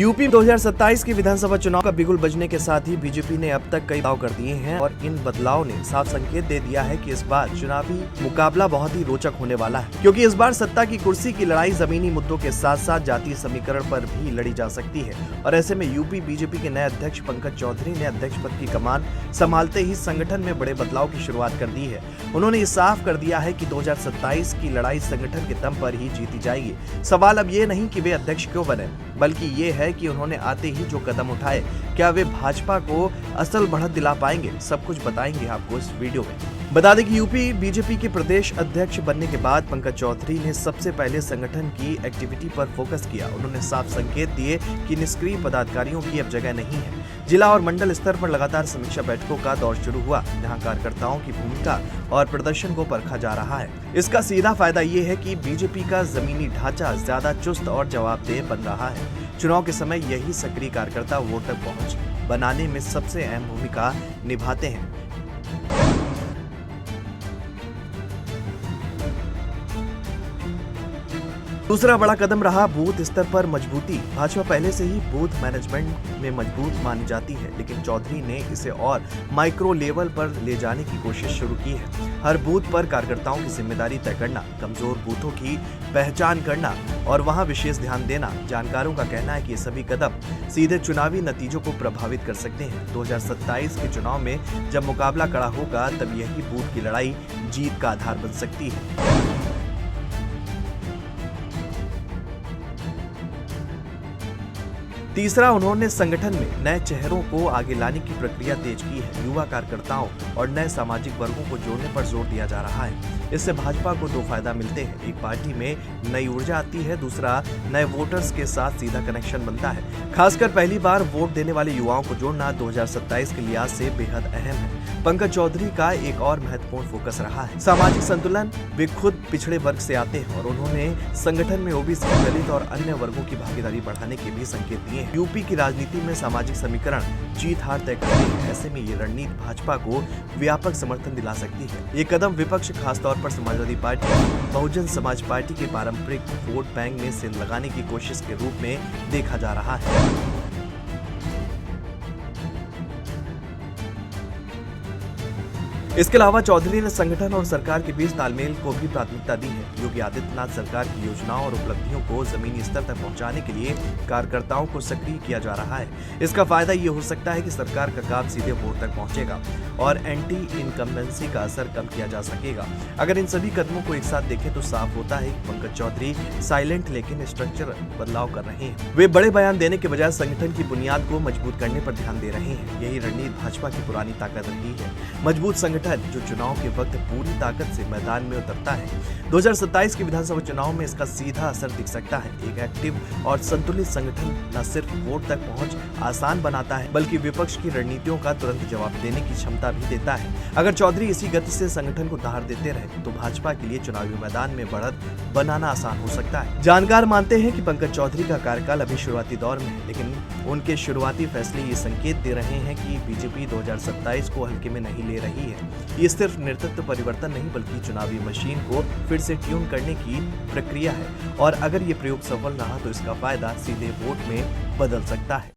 UP 2027 के विधानसभा चुनाव का बिगुल बजने के साथ ही बीजेपी ने अब तक कई बदलाव कर दिए हैं और इन बदलाव ने साफ संकेत दे दिया है कि इस बार चुनावी मुकाबला बहुत ही रोचक होने वाला है, क्योंकि इस बार सत्ता की कुर्सी की लड़ाई जमीनी मुद्दों के साथ साथ जातीय समीकरण पर भी लड़ी जा सकती है। और ऐसे में यूपी बीजेपी के नए अध्यक्ष पंकज चौधरी ने अध्यक्ष पद की कमान संभालते ही संगठन में बड़े बदलाव की शुरुआत कर दी है। उन्होंने ये साफ कर दिया है कि 2027 की लड़ाई संगठन के दम पर ही जीती जाएगी। सवाल अब ये नहीं कि वे अध्यक्ष क्यों बने, बल्कि ये है कि उन्होंने आते ही जो कदम उठाए, क्या वे भाजपा को असल बढ़त दिला पाएंगे। सब कुछ बताएंगे आपको इस वीडियो में। बता दें कि यूपी बीजेपी के प्रदेश अध्यक्ष बनने के बाद पंकज चौधरी ने सबसे पहले संगठन की एक्टिविटी पर फोकस किया। उन्होंने साफ संकेत दिए कि निष्क्रिय पदाधिकारियों की अब जगह नहीं है। जिला और मंडल स्तर पर लगातार समीक्षा बैठकों का दौर शुरू हुआ, जहां कार्यकर्ताओं की भूमिका और प्रदर्शन को परखा जा रहा है। इसका सीधा फायदा ये है कि बीजेपी का जमीनी ढांचा ज्यादा चुस्त और जवाबदेह बन रहा है। चुनाव के समय यही सक्रिय कार्यकर्ता वोट तक पहुंच बनाने में सबसे अहम भूमिका निभाते हैं। दूसरा बड़ा कदम रहा बूथ स्तर पर मजबूती। भाजपा पहले से ही बूथ मैनेजमेंट में मजबूत मानी जाती है, लेकिन चौधरी ने इसे और माइक्रो लेवल पर ले जाने की कोशिश शुरू की है। हर बूथ पर कार्यकर्ताओं की जिम्मेदारी तय करना, कमजोर बूथों की पहचान करना और वहां विशेष ध्यान देना। जानकारों का कहना है कि ये सभी कदम सीधे चुनावी नतीजों को प्रभावित कर सकते हैं। 2027 के चुनाव में जब मुकाबला कड़ा होगा, तब यही बूथ की लड़ाई जीत का आधार बन सकती है। तीसरा, उन्होंने संगठन में नए चेहरों को आगे लाने की प्रक्रिया तेज की है। युवा कार्यकर्ताओं और नए सामाजिक वर्गों को जोड़ने पर जोर दिया जा रहा है। इससे भाजपा को दो फायदा मिलते हैं। एक, पार्टी में नई ऊर्जा आती है, दूसरा, नए वोटर्स के साथ सीधा कनेक्शन बनता है। खासकर पहली बार वोट देने वाले युवाओं को जोड़ना 2027 के लिहाज से बेहद अहम है। पंकज चौधरी का एक और महत्वपूर्ण फोकस रहा है सामाजिक संतुलन। वे खुद पिछड़े वर्ग से आते हैं और उन्होंने संगठन में ओबीसी, दलित और अन्य वर्गों की भागीदारी बढ़ाने के भी संकेत दिए हैं। यूपी की राजनीति में सामाजिक समीकरण जीत हार तय करते हैं। ऐसे में ये रणनीति भाजपा को व्यापक समर्थन दिला सकती है। ये कदम विपक्ष, खासतौर पर समाजवादी पार्टी, बहुजन समाज पार्टी के पारंपरिक वोट बैंक में सेंध लगाने की कोशिश के रूप में देखा जा रहा है। इसके अलावा चौधरी ने संगठन और सरकार के बीच तालमेल को भी प्राथमिकता दी है। योगी आदित्यनाथ सरकार की योजनाओं और उपलब्धियों को जमीनी स्तर तक पहुंचाने के लिए कार्यकर्ताओं को सक्रिय किया जा रहा है। इसका फायदा ये हो सकता है कि सरकार का काम सीधे वोट तक पहुंचेगा और एंटी इनकम्बेंसी का असर कम किया जा सकेगा। अगर इन सभी कदमों को एक साथ देखें तो साफ होता है कि पंकज चौधरी साइलेंट लेकिन स्ट्रक्चर बदलाव कर रहे हैं। वे बड़े बयान देने के बजाय संगठन की बुनियाद को मजबूत करने पर ध्यान दे रहे हैं। यही रणनीति भाजपा की पुरानी ताकत रही है। मजबूत संगठन जो चुनाव के वक्त पूरी ताकत से मैदान में उतरता है। 2027 के विधानसभा चुनाव में इसका सीधा असर दिख सकता है। एक एक्टिव और संतुलित संगठन न सिर्फ वोट तक पहुंच आसान बनाता है, बल्कि विपक्ष की रणनीतियों का तुरंत जवाब देने की क्षमता भी देता है। अगर चौधरी इसी गति से संगठन को दहाड़ देते रहे तो भाजपा के लिए चुनावी मैदान में बढ़त बनाना आसान हो सकता है। जानकार मानते हैं कि पंकज चौधरी का कार्यकाल अभी शुरुआती दौर में है, लेकिन उनके शुरुआती फैसले ये संकेत दे रहे हैं कि बीजेपी 2027 को हल्के में नहीं ले रही है। ये सिर्फ नेतृत्व परिवर्तन नहीं, बल्कि चुनावी मशीन को फिर से ट्यून करने की प्रक्रिया है। और अगर ये प्रयोग सफल रहा तो इसका फायदा सीधे वोट में बदल सकता है।